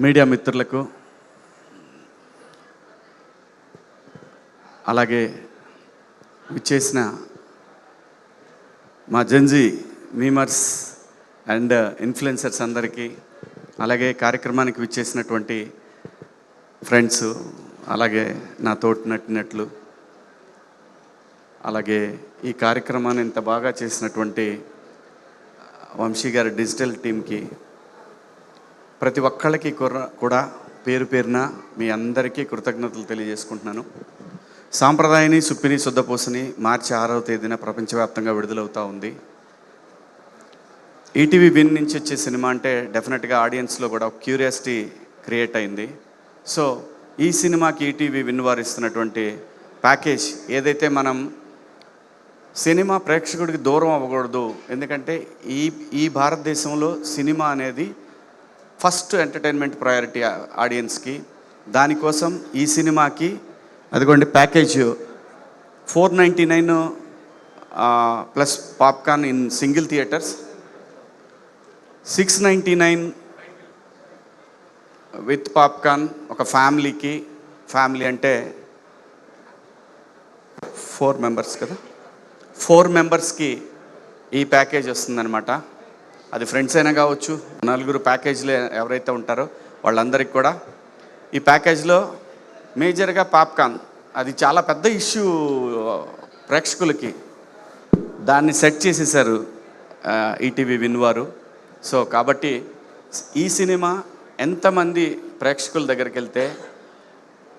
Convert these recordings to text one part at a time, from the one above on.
Media మిత్రులకు, అలాగే విచ్చేసిన మా జెన్జీ మీమర్స్ అండ్ ఇన్ఫ్లుయెన్సర్స్ అందరికీ, అలాగే కార్యక్రమానికి విచ్చేసినటువంటి ఫ్రెండ్స్, అలాగే నా తోటి నటినట్లు, అలాగే ఈ కార్యక్రమాన్ని ఇంత బాగా చేసినటువంటి వంశీ గారి డిజిటల్ టీంకి, ప్రతి ఒక్కళ్ళకి కూడా పేరు పేరున మీ అందరికీ కృతజ్ఞతలు తెలియజేసుకుంటున్నాను. సాంప్రదాయని సుప్పిని శుద్ధపూసని మార్చి 6వ తేదీన ప్రపంచవ్యాప్తంగా విడుదలవుతూ ఉంది. ఈటీవీ విన్ నుంచి వచ్చే సినిమా అంటే డెఫినెట్గా ఆడియన్స్లో కూడా ఒక క్యూరియాసిటీ క్రియేట్ అయింది. సో ఈ సినిమాకి ఈటీవీ విన్ వారు ఇస్తున్నటువంటి ప్యాకేజ్ ఏదైతే, మనం సినిమా ప్రేక్షకుడికి దూరం అవ్వకూడదు, ఎందుకంటే ఈ భారతదేశంలో సినిమా అనేది ఫస్ట్ ఎంటర్టైన్మెంట్ ప్రయారిటీ ఆడియన్స్కి. దానికోసం ఈ సినిమాకి అదిగోండి package 499 plus popcorn in single theatres, 699 with popcorn ఒక ఫ్యామిలీకి. ఫ్యామిలీ అంటే 4 మెంబర్స్ కదా, 4 మెంబర్స్కి ఈ ప్యాకేజ్ వస్తుందన్నమాట. అది ఫ్రెండ్స్ అయినా కావచ్చు, 4 ప్యాకేజ్లో ఎవరైతే ఉంటారో వాళ్ళందరికీ కూడా ఈ ప్యాకేజ్లో మేజర్గా పాప్కార్న్, అది చాలా పెద్ద ఇష్యూ ప్రేక్షకులకి, దాన్ని సెట్ చేసేసారు ఈటీవీ విన్ వారు. సో కాబట్టి ఈ సినిమా ఎంతమంది ప్రేక్షకుల దగ్గరికి వెళ్తే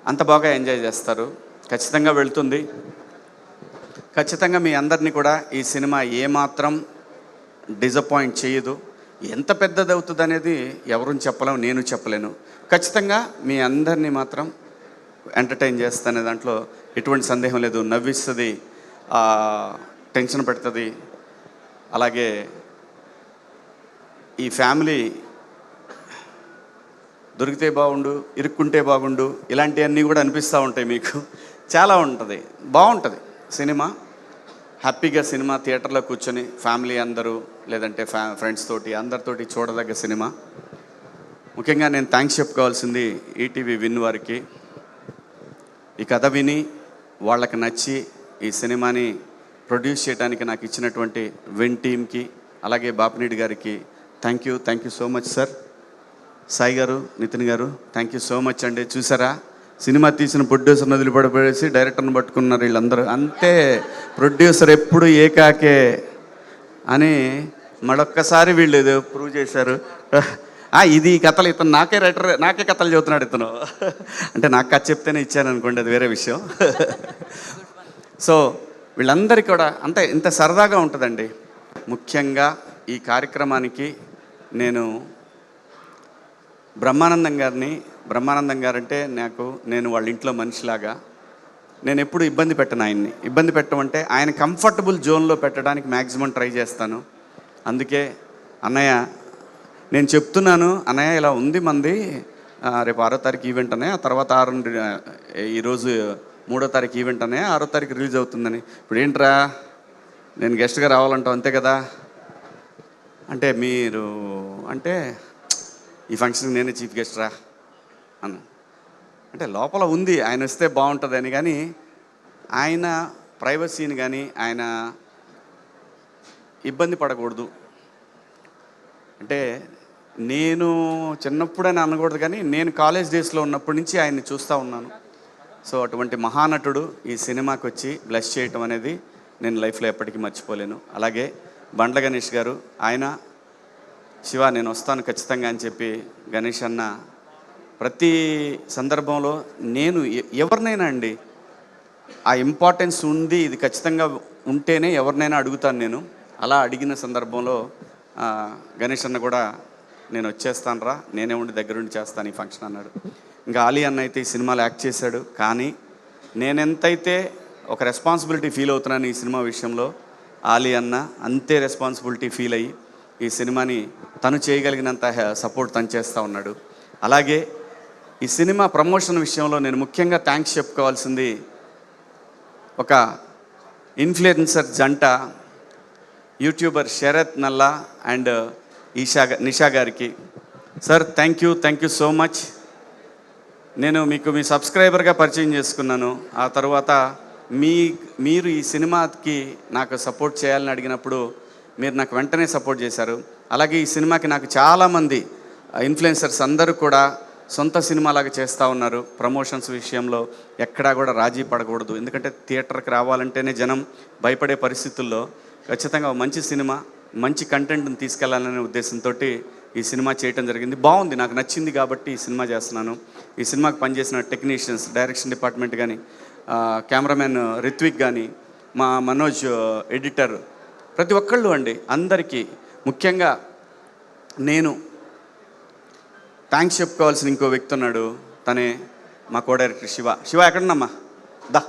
అంత బాగా ఎంజాయ్ చేస్తారు. ఖచ్చితంగా వెళ్తుంది. ఖచ్చితంగా మీ అందరినీ కూడా ఈ సినిమా ఏమాత్రం డిసప్పాయింట్ చేయదు. ఎంత పెద్దది అవుతుంది అనేది ఎవరు చెప్పలేము, నేను చెప్పలేను. ఖచ్చితంగా మీ అందరినీ మాత్రం ఎంటర్టైన్ చేస్తానే దాంట్లో ఎటువంటి సందేహం లేదు. నవ్విస్తుంది, టెన్షన్ పెడుతుంది. అలాగే ఈ ఫ్యామిలీ దొరికితే బాగుండు, ఇరుక్కుంటే బాగుండు, ఇలాంటివన్నీ కూడా అనిపిస్తూ ఉంటాయి మీకు. చాలా ఉంటుంది, బాగుంటుంది సినిమా. హ్యాపీగా సినిమా థియేటర్లో కూర్చొని ఫ్యామిలీ అందరూ, లేదంటే ఫ్రెండ్స్ తోటి అందరితోటి చూడదగ్గ సినిమా. ముఖ్యంగా నేను థ్యాంక్స్ చెప్పుకోవాల్సింది ఈటీవీ విన్ వారికి. ఈ కథ విని వాళ్ళకి నచ్చి ఈ సినిమాని ప్రొడ్యూస్ చేయడానికి నాకు ఇచ్చినటువంటి విన్ టీమ్కి, అలాగే బాపినీడి గారికి thank you so much sir. Sai గారు, నితిన్ గారు, థ్యాంక్ యూ సో మచ్ అండి. చూసారా, సినిమా తీసిన ప్రొడ్యూసర్ని వదిలిపడిపోయేసి డైరెక్టర్ని పట్టుకున్నారు వీళ్ళందరూ. అంతే, ప్రొడ్యూసర్ ఎప్పుడు ఏకాకే అని మరొక్కసారి వీళ్ళు ఏదో ప్రూవ్ చేశారు. ఇది కథలు, ఇతను నాకే కథలు చెబుతున్నాడు ఇతను. అంటే నాకు కథ చెప్తేనే ఇచ్చాను అనుకోండి, అది వేరే విషయం. సో వీళ్ళందరికీ కూడా అంతే, ఇంత సరదాగా ఉంటుందండి. ముఖ్యంగా ఈ కార్యక్రమానికి నేను బ్రహ్మానందం గారంటే నేను వాళ్ళ ఇంట్లో మనిషిలాగా, నేను ఎప్పుడు ఇబ్బంది పెట్టను ఆయన్ని. ఇబ్బంది పెట్టమంటే ఆయన కంఫర్టబుల్ జోన్లో పెట్టడానికి మ్యాక్సిమం ట్రై చేస్తాను. అందుకే అన్నయ్య నేను చెప్తున్నాను, అన్నయ్య ఇలా ఉంది మంది, రేపు 6వ తారీఖు ఈవెంట్ అన్నయ్య, ఆ తర్వాత ఈరోజు 3వ తారీఖు ఈవెంట్ అన్నయ్య, 6వ తారీఖు రిలీజ్ అవుతుందని. ఇప్పుడు ఏంట్రా నేను గెస్ట్గా రావాలంటావు అంతే కదా అంటే, మీరు అంటే ఈ ఫంక్షన్కి నేనే చీఫ్ గెస్ట్ రా అన్న. అంటే లోపల ఉంది ఆయన వస్తే బాగుంటుందని, కానీ ఆయన ప్రైవసీని కానీ ఆయన ఇబ్బంది పడకూడదు. అంటే నేను చిన్నప్పుడని అనకూడదు, కానీ నేను కాలేజ్ డేస్లో ఉన్నప్పటి నుంచి ఆయన్ని చూస్తూ ఉన్నాను. సో అటువంటి మహానటుడు ఈ సినిమాకి వచ్చి బ్లెస్ చేయటం అనేది నేను లైఫ్లో ఎప్పటికీ మర్చిపోలేను. అలాగే బండ్ల గణేష్ గారు, ఆయన శివ నేను వస్తాను ఖచ్చితంగా అని చెప్పి గణేష్ అన్న ప్రతి సందర్భంలో, నేను ఎవరినైనా అండి ఆ ఇంపార్టెన్స్ ఉంది, ఇది ఖచ్చితంగా ఉంటేనే ఎవరినైనా అడుగుతాను నేను. అలా అడిగిన సందర్భంలో గణేష్ అన్న కూడా నేను వచ్చేస్తాను రా, నేనే ఉండి దగ్గరుండి చేస్తాను ఈ ఫంక్షన్ అన్నాడు. ఇంకా ఆలీ అన్న అయితే ఈ సినిమాలో యాక్ట్ చేశాడు, కానీ నేనెంతైతే ఒక రెస్పాన్సిబిలిటీ ఫీల్ అవుతున్నాను ఈ సినిమా విషయంలో, ఆలీ అన్న అంతే రెస్పాన్సిబిలిటీ ఫీల్ అయ్యి ఈ సినిమాని తను చేయగలిగినంత సపోర్ట్ తను చేస్తూ ఉన్నాడు. అలాగే ఈ సినిమా ప్రమోషన్ విషయంలో నేను ముఖ్యంగా థ్యాంక్స్ చెప్పుకోవాల్సింది ఒక ఇన్ఫ్లుయెన్సర్ జంట, యూట్యూబర్ శరత్ నల్లా అండ్ నిషా గారికి. Sir thank you so much. నేను మీకు మీ సబ్స్క్రైబర్గా పరిచయం చేసుకున్నాను. ఆ తర్వాత మీరు ఈ సినిమాకి నాకు సపోర్ట్ చేయాలని అడిగినప్పుడు మీరు నాకు వెంటనే సపోర్ట్ చేశారు. అలాగే ఈ సినిమాకి నాకు చాలామంది ఇన్ఫ్లుయెన్సర్స్ అందరూ కూడా సొంత సినిమాలాగా చేస్తూ ఉన్నారు. ప్రమోషన్స్ విషయంలో ఎక్కడా కూడా రాజీ పడకూడదు. ఎందుకంటే థియేటర్కి రావాలంటేనే జనం భయపడే పరిస్థితుల్లో ఖచ్చితంగా మంచి సినిమా, మంచి కంటెంట్ని తీసుకెళ్లాలనే ఉద్దేశంతో ఈ సినిమా చేయటం జరిగింది. బాగుంది, నాకు నచ్చింది కాబట్టి ఈ సినిమా చేస్తున్నాను. ఈ సినిమాకి పనిచేసిన టెక్నీషియన్స్, డైరెక్షన్ డిపార్ట్మెంట్ కానీ, కెమెరామెన్ రిత్విక్ కానీ, మా మనోజ్ ఎడిటర్, ప్రతి ఒక్కళ్ళు అండి, అందరికీ ముఖ్యంగా నేను థ్యాంక్స్ చెప్పుకోవాల్సిన ఇంకో వ్యక్తి ఉన్నాడు. తనే మా కో డైరెక్టర్ శివ ఎక్కడున్నామ్మా దా.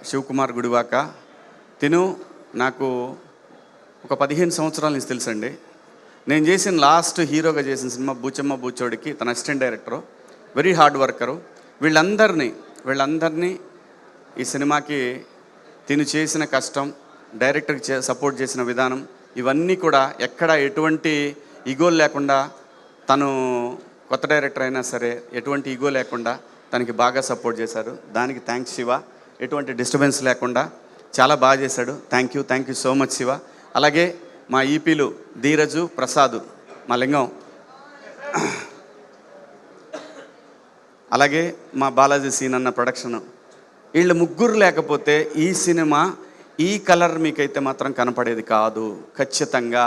శివకుమార్ గుడివాక. తిను నాకు ఒక 15 సంవత్సరాల నుంచి తెలుసండి. నేను చేసిన లాస్ట్ హీరోగా చేసిన సినిమా బూచమ్మ బూచోడికి తన assistant director, very hard worker. వీళ్ళందరినీ ఈ సినిమాకి తిను చేసిన కష్టం, డైరెక్టర్కి సపోర్ట్ చేసిన విధానం, ఇవన్నీ కూడా ఎక్కడ ఎటువంటి ఈగోలు లేకుండా, తను కొత్త డైరెక్టర్ అయినా సరే ఎటువంటి ఈగో లేకుండా తనకి బాగా సపోర్ట్ చేశారు. దానికి థ్యాంక్స్ శివ. ఎటువంటి డిస్టర్బెన్స్ లేకుండా చాలా బాగా చేశాడు. Thank you so much Shiva. అలాగే మా ఈపీలు ధీరజు, ప్రసాద్, మా లింగం, అలాగే మా బాలాజీ సీన్ అన్న ప్రొడక్షను, వీళ్ళు ముగ్గురు లేకపోతే ఈ సినిమా ఈ కలర్ మీకైతే మాత్రం కనపడేది కాదు. ఖచ్చితంగా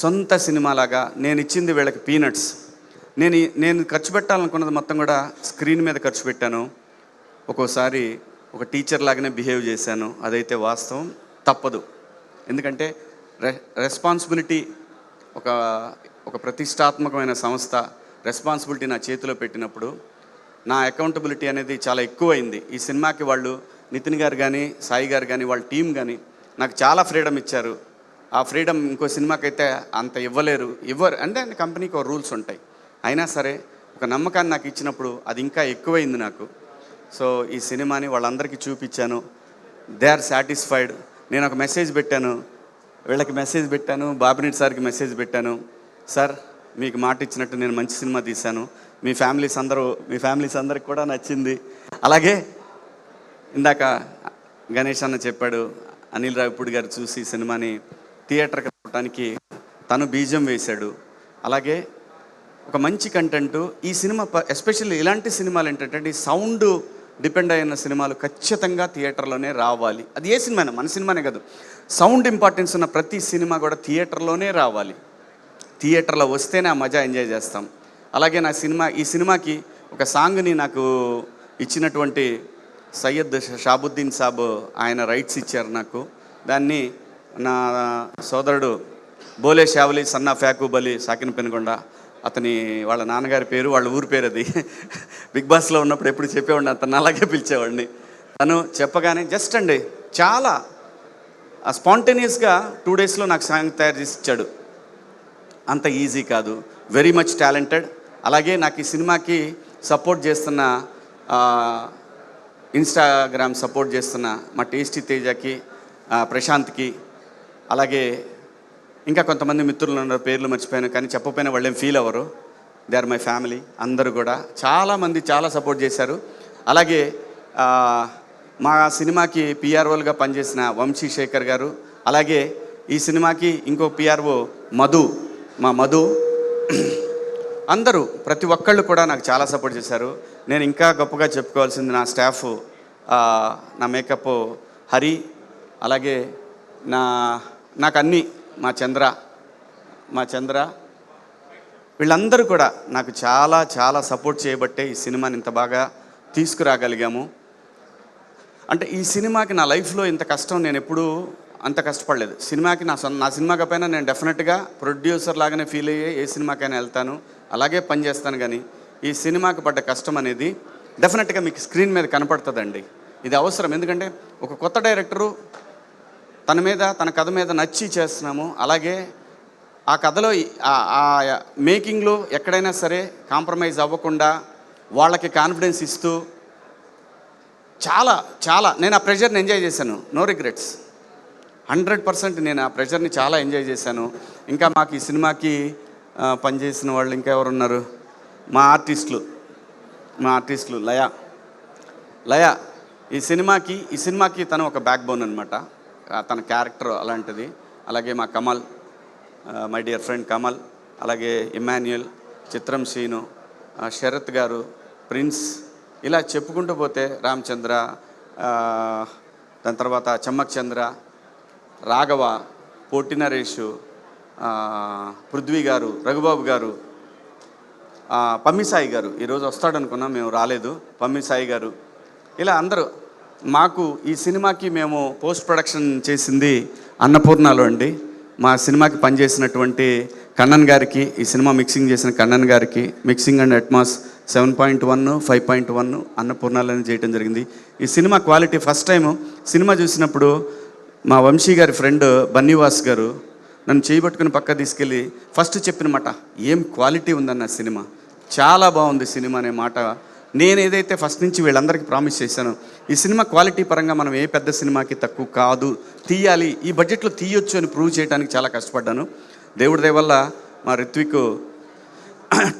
సొంత సినిమాలాగా నేను ఇచ్చింది వీళ్ళకి పీనట్స్. నేను ఖర్చు పెట్టాలనుకున్నది మొత్తం కూడా స్క్రీన్ మీద ఖర్చు పెట్టాను. ఒక్కోసారి ఒక టీచర్ లాగానే బిహేవ్ చేశాను, అదైతే వాస్తవం, తప్పదు. ఎందుకంటే రెస్పాన్సిబిలిటీ, ఒక ప్రతిష్టాత్మకమైన సంస్థ రెస్పాన్సిబిలిటీ నా చేతిలో పెట్టినప్పుడు నా అకౌంటబిలిటీ అనేది చాలా ఎక్కువైంది. ఈ సినిమాకి వాళ్ళు నితిన్ గారు కానీ, సాయి గారు కానీ, వాళ్ళ టీం కానీ నాకు చాలా ఫ్రీడమ్ ఇచ్చారు. ఆ ఫ్రీడమ్ ఇంకో సినిమాకైతే అంత ఇవ్వరు అంటే కంపెనీకి ఒక రూల్స్ ఉంటాయి. అయినా సరే ఒక నమ్మకాన్ని నాకు ఇచ్చినప్పుడు అది ఇంకా ఎక్కువైంది నాకు. సో ఈ సినిమాని వాళ్ళందరికీ చూపించాను. They are satisfied. నేను ఒక మెసేజ్ పెట్టాను, వీళ్ళకి మెసేజ్ పెట్టాను, బాబినేటి సార్కి మెసేజ్ పెట్టాను. సార్, మీకు మాట ఇచ్చినట్టు నేను మంచి సినిమా తీశాను, మీ ఫ్యామిలీస్ అందరికి కూడా నచ్చింది. అలాగే ఇందాక గణేష్ అన్న చెప్పాడు, అనిల్ రావిపూడి గారు చూసి సినిమాని థియేటర్కి రావడానికి తను బీజం వేశాడు. అలాగే ఒక మంచి కంటెంట్ ఈ సినిమా, ఎస్పెషల్లీ ఇలాంటి సినిమాలు ఏంటంటే సౌండ్ డిపెండ్ అయిన సినిమాలు ఖచ్చితంగా థియేటర్లోనే రావాలి. అది ఏ సినిమా అయినా, మన సినిమానే కాదు, సౌండ్ ఇంపార్టెన్స్ ఉన్న ప్రతి సినిమా కూడా థియేటర్లోనే రావాలి. థియేటర్లో వస్తేనే ఆ మజా ఎంజాయ్ చేస్తాం. అలాగే ఈ సినిమాకి ఒక సాంగ్ని నాకు ఇచ్చినటువంటి సయ్యద్ షాబుద్దీన్ సాబ్, ఆయన రైట్స్ ఇచ్చారు నాకు. దాన్ని నా సోదరుడు బోలే షావలి సన్నా ఫ్యాకూబలి సాకిన పెనుగొండ, వాళ్ళ నాన్నగారి పేరు, వాళ్ళ ఊరి పేరు అది. బిగ్ బాస్లో ఉన్నప్పుడు ఎప్పుడు చెప్పేవాడిని, అతను అలాగే పిలిచేవాడిని. తను చెప్పగానే జస్ట్ అండి చాలా స్పాంటేనియస్గా 2 డేస్లో నాకు సాంగ్ తయారు చేసి ఇచ్చాడు. అంత ఈజీ కాదు, వెరీ మచ్ టాలెంటెడ్. అలాగే నాకు ఈ సినిమాకి సపోర్ట్ చేస్తున్న, ఇన్స్టాగ్రామ్ సపోర్ట్ చేస్తున్న మా టేస్టీ తేజకి, ప్రశాంత్కి, అలాగే ఇంకా కొంతమంది మిత్రులు ఉన్నారు, పేర్లు మర్చిపోయాను కానీ చెప్పకపోయినా వాళ్ళేం ఫీల్ అవ్వరు. They are my family. అందరూ కూడా చాలామంది చాలా సపోర్ట్ చేశారు. అలాగే మా సినిమాకి పిఆర్ఓలుగా పనిచేసిన వంశీ శేఖర్ గారు, అలాగే ఈ సినిమాకి ఇంకో పిఆర్ఓ మా మధు, అందరూ ప్రతి ఒక్కళ్ళు కూడా నాకు చాలా సపోర్ట్ చేశారు. నేను ఇంకా గొప్పగా చెప్పుకోవాల్సింది నా స్టాఫ్, నా మేకప్ హరి, అలాగే నాకు అన్నీ మా చంద్ర, వీళ్ళందరూ కూడా నాకు చాలా చాలా సపోర్ట్ చేయబట్టే ఈ సినిమాని ఇంత బాగా తీసుకురాగలిగాము. అంటే ఈ సినిమాకి నా లైఫ్లో ఇంత కష్టం నేను ఎప్పుడూ అంత కష్టపడలేదు. సినిమాకి నా సినిమాకి పైన నేను డెఫినెట్గా ప్రొడ్యూసర్ లాగానే ఫీల్ అయ్యే ఏ సినిమాకైనా వెళ్తాను, అలాగే పనిచేస్తాను. కానీ ఈ సినిమాకి పడ్డ కష్టం అనేది డెఫినెట్గా మీకు స్క్రీన్ మీద కనపడుతుందండి. ఇది అవసరం. ఎందుకంటే ఒక కొత్త డైరెక్టరు తన కథ మీద నచ్చి చేస్తున్నాము. అలాగే ఆ కథలో ఆ మేకింగ్లో ఎక్కడైనా సరే కాంప్రమైజ్ అవ్వకుండా వాళ్ళకి కాన్ఫిడెన్స్ ఇస్తూ చాలా చాలా నేను ఆ ప్రెషర్ని ఎంజాయ్ చేశాను. No regrets. 100% నేను ఆ ప్రెషర్ని చాలా ఎంజాయ్ చేశాను. ఇంకా మాకు ఈ సినిమాకి పనిచేసిన వాళ్ళు ఇంకా ఎవరున్నారు, మా ఆర్టిస్టులు లయ ఈ సినిమాకి తను ఒక బ్యాక్ బోన్ అనమాట. తన క్యారెక్టర్ అలాంటిది. అలాగే మా Kamal, my dear friend Kamal, అలాగే ఇమాన్యుయల్, చిత్రం శ్రీను, శరత్ గారు, ప్రిన్స్, ఇలా చెప్పుకుంటూ పోతే రామచంద్ర, దాని తర్వాత చమ్మక్ చంద్ర, రాఘవ, పొట్టి నరేషు, పృథ్వీ గారు, రఘుబాబు గారు, పమ్మిసాయి గారు. ఈరోజు వస్తాడనుకున్నాం, మేము రాలేదు. పమ్మిసాయి గారు, ఇలా అందరూ. మాకు ఈ సినిమాకి మేము పోస్ట్ ప్రొడక్షన్ చేసింది అన్నపూర్ణలో అండి. మా సినిమాకి పనిచేసినటువంటి కన్నన్ గారికి, ఈ సినిమా మిక్సింగ్ చేసిన కన్నన్ గారికి, మిక్సింగ్ అండ్ అట్మాస్ 7.1, 5.1 అన్నపూర్ణాలని చేయడం జరిగింది. ఈ cinema quality first time cinema చూసినప్పుడు మా వంశీ గారి ఫ్రెండ్ బన్నీవాస్ గారు నన్ను చేయబట్టుకుని పక్క తీసుకెళ్ళి ఫస్ట్ చెప్పిన మాట, ఏం క్వాలిటీ ఉందన్న సినిమా, చాలా బాగుంది సినిమా అనే మాట నేను ఏదైతే ఫస్ట్ నుంచి వీళ్ళందరికీ ప్రామిస్ చేశానో, ఈ సినిమా క్వాలిటీ పరంగా మనం ఏ పెద్ద సినిమాకి తక్కువ కాదు, తీయాలి, ఈ బడ్జెట్లో తీయొచ్చు అని ప్రూవ్ చేయడానికి చాలా కష్టపడ్డాను. దేవుడి దయ వల్ల మా రిత్విక్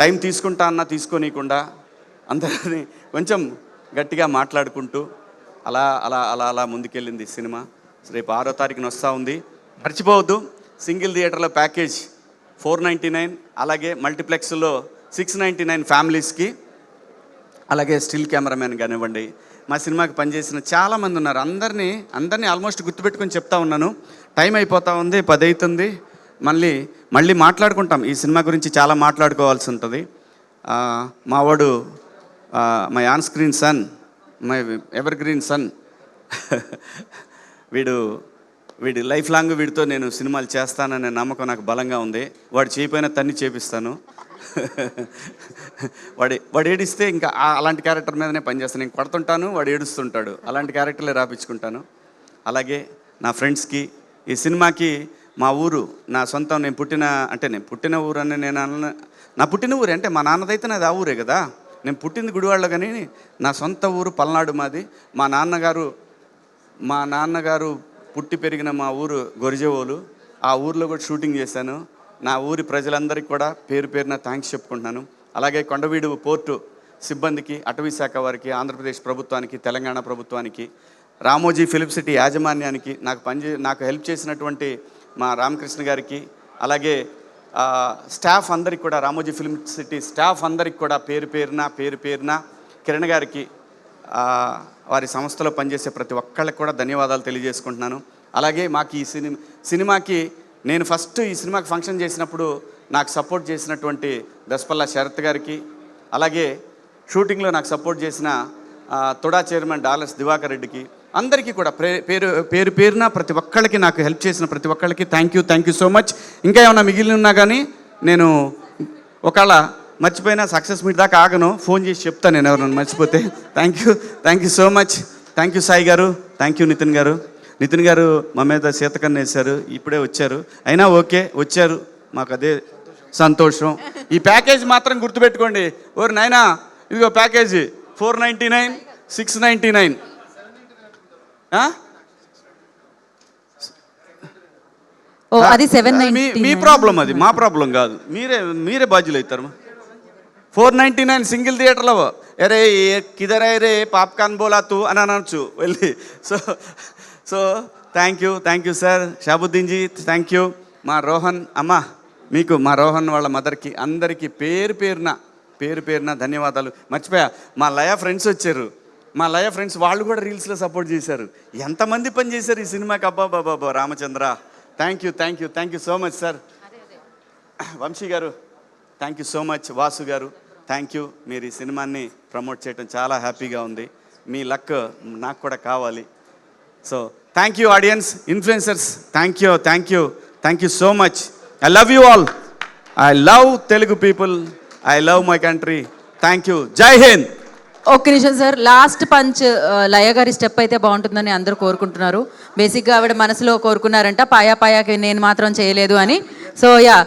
టైం తీసుకుంటా అన్నా తీసుకోనీయకుండా అందరినీ కొంచెం గట్టిగా మాట్లాడుకుంటూ అలా అలా అలా అలా ముందుకెళ్ళింది ఈ సినిమా. రేపు 6వ తారీఖున వస్తూ ఉంది. మర్చిపోవద్దు, సింగిల్ థియేటర్లో ప్యాకేజ్ 499, అలాగే మల్టీప్లెక్స్లో 699 ఫ్యామిలీస్కి, అలాగే స్టిల్ కెమెరామెన్ కానివ్వండి, మా సినిమాకి పనిచేసిన చాలామంది ఉన్నారు. అందరినీ ఆల్మోస్ట్ గుర్తుపెట్టుకొని చెప్తా ఉన్నాను. టైం అయిపోతూ ఉంది, 10 అవుతుంది. మళ్ళీ మాట్లాడుకుంటాం. ఈ సినిమా గురించి చాలా మాట్లాడుకోవాల్సి ఉంటుంది. మావాడు my on screen son, my ever green son, వీడి లైఫ్ లాంగ్ వీడితో నేను సినిమాలు చేస్తాననే నమ్మకం నాకు బలంగా ఉంది. వాడు చేయపోయినా తన్ని చేపిస్తాను. వాడు ఏడిస్తే ఇంకా అలాంటి క్యారెక్టర్ మీదనే పనిచేస్తాను. నేను కొడుతుంటాను, వాడు ఏడుస్తుంటాడు, అలాంటి క్యారెక్టర్లే రాపించుకుంటాను. అలాగే నా ఫ్రెండ్స్కి, ఈ సినిమాకి మా ఊరు నా సొంతం, నేను పుట్టిన ఊరు అని నా పుట్టిన ఊరే అంటే మా నాన్నదైతే నాది ఆ ఊరే కదా. నేను పుట్టింది గుడివాడలో, కానీ నా సొంత ఊరు పల్నాడు మాది. మా నాన్నగారు పుట్టి పెరిగిన మా ఊరు గొరిజేవోలు. ఆ ఊర్లో కూడా షూటింగ్ చేశాను. నా ఊరి ప్రజలందరికీ కూడా పేరు పేరున థ్యాంక్స్ చెప్పుకుంటున్నాను. అలాగే కొండవీడు పోర్టు సిబ్బందికి, అటవీ శాఖ వారికి, ఆంధ్రప్రదేశ్ ప్రభుత్వానికి, తెలంగాణ ప్రభుత్వానికి, రామోజీ ఫిలిం సిటీ యాజమాన్యానికి, నాకు హెల్ప్ చేసినటువంటి మా రామకృష్ణ గారికి, అలాగే స్టాఫ్ అందరికి కూడా, రామోజీ ఫిలిం సిటీ స్టాఫ్ అందరికి కూడా పేరు పేరున కిరణ్ గారికి, వారి సంస్థలో పనిచేసే ప్రతి ఒక్కళ్ళకి కూడా ధన్యవాదాలు తెలియజేసుకుంటున్నాను. అలాగే మాకు ఈ సినిమాకి నేను ఫస్ట్ ఈ సినిమాకి ఫంక్షన్ చేసినప్పుడు నాకు సపోర్ట్ చేసినటువంటి దస్పల్లా శరత్ గారికి, అలాగే షూటింగ్లో నాకు సపోర్ట్ చేసిన తుడా చైర్మన్ డాలర్స్ దివాకర్ రెడ్డికి, అందరికీ కూడా పేరున ప్రతి ఒక్కళ్ళకి, నాకు హెల్ప్ చేసిన ప్రతి ఒక్కళ్ళకి థ్యాంక్ యూ సో మచ్. ఇంకా ఏమైనా మిగిలిన ఉన్నా కానీ నేను ఒకవేళ మర్చిపోయినా సక్సెస్ మీట్ దాకా ఆగను, ఫోన్ చేసి చెప్తాను నేను ఎవరైనా మర్చిపోతే. Thank you so much. Thank you Sai గారు, థ్యాంక్ యూ నితిన్ గారు మా మీద శీతకన్ను వేశారు, ఇప్పుడే వచ్చారు. అయినా ఓకే, వచ్చారు, మాకు అదే సంతోషం. ఈ ప్యాకేజ్ మాత్రం గుర్తుపెట్టుకోండి. ఓరు నాయనా, ఇదిగో ప్యాకేజ్ 499, 699. అది 799. మీ ప్రాబ్లం, అది మా ప్రాబ్లం కాదు. మీరే బాధ్యులు అవుతారు. 499 సింగిల్ థియేటర్లో. అరే కిదరే రే పాప్కార్న్ బోలా తూ అని అనొచ్చు వెళ్ళి. So thank you sir. Shahabuddin ji thank you. మా రోహన్ అమ్మ, మీకు, మా రోహన్ వాళ్ళ మదర్కి, అందరికీ పేరు పేరున ధన్యవాదాలు. మర్చిపోయా, మా లయ ఫ్రెండ్స్ వచ్చారు. మా లయ ఫ్రెండ్స్ వాళ్ళు కూడా రీల్స్లో సపోర్ట్ చేశారు. ఎంతమంది పని చేశారు ఈ సినిమాకి, అబ్బాబాబా Ramachandra. Thank you so much sir. Vamsi గారు thank you so much. Vasu గారు థ్యాంక్ యూ. మీరు ఈ సినిమాని ప్రమోట్ చేయడం చాలా హ్యాపీగా ఉంది. మీ లక్ నాకు కూడా కావాలి. So thank you audience, influencers, thank you so much. I love you all. I love Telugu people. I love my country. Thank you. జై హింద్. ఒక్క నిమిషం సార్, లాస్ట్ పంచ్ లయ గారి స్టెప్ అయితే బాగుంటుందని అందరూ కోరుకుంటున్నారు. బేసిక్గా ఆవిడ మనసులో కోరుకున్నారంట, పాయాకి నేను మాత్రం చేయలేదు అని. So yeah,